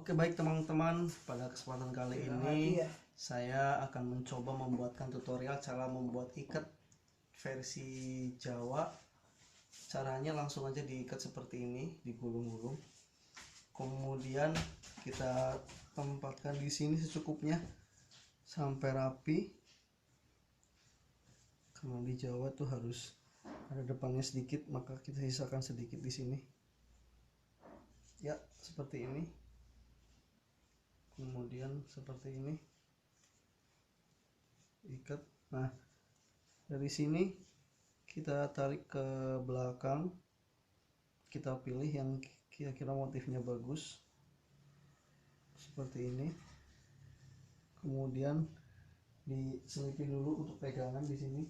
Oke, baik teman-teman, pada kesempatan kali ini saya akan mencoba membuatkan tutorial cara membuat ikat versi Jawa. Caranya langsung aja diikat seperti ini, digulung-gulung. Kemudian kita tempatkan di sini secukupnya sampai rapi. Karena di Jawa tuh harus ada depannya sedikit, maka kita sisakan sedikit di sini. Ya, seperti ini. Kemudian seperti ini ikat. Nah, dari sini kita tarik ke belakang, kita pilih yang kira-kira motifnya bagus seperti ini. Kemudian diselipin dulu untuk pegangan di sini.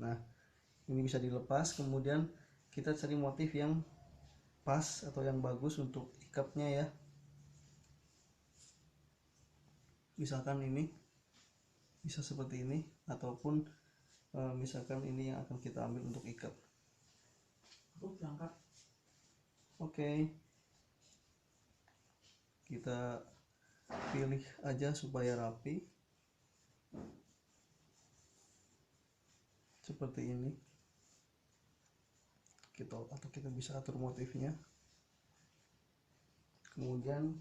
Nah, ini bisa dilepas. Kemudian kita cari motif yang pas atau yang bagus untuk ikatnya ya. Misalkan ini bisa seperti ini, ataupun misalkan ini yang akan kita ambil untuk ikat. Oke, kita pilih aja supaya rapi seperti ini. Atau kita bisa atur motifnya. Kemudian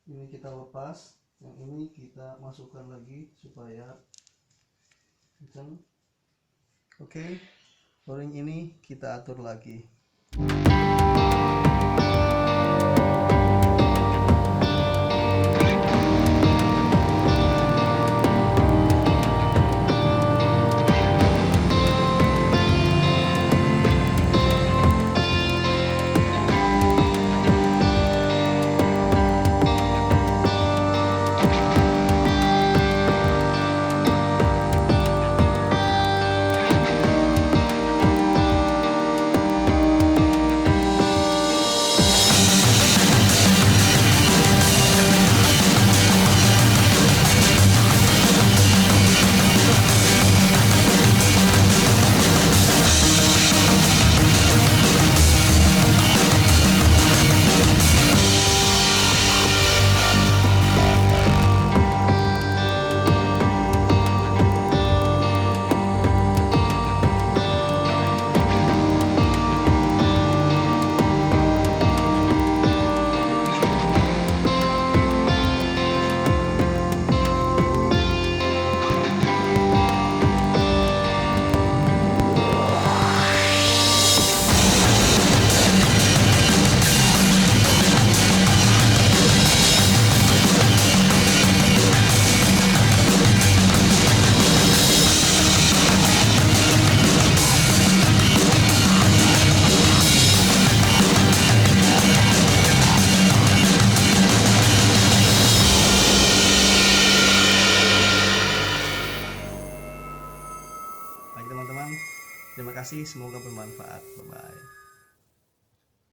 ini kita lepas, yang ini kita masukkan lagi supaya kencang. Oke, baru yang ini kita atur lagi. Baik teman-teman, terima kasih, semoga bermanfaat. Bye bye.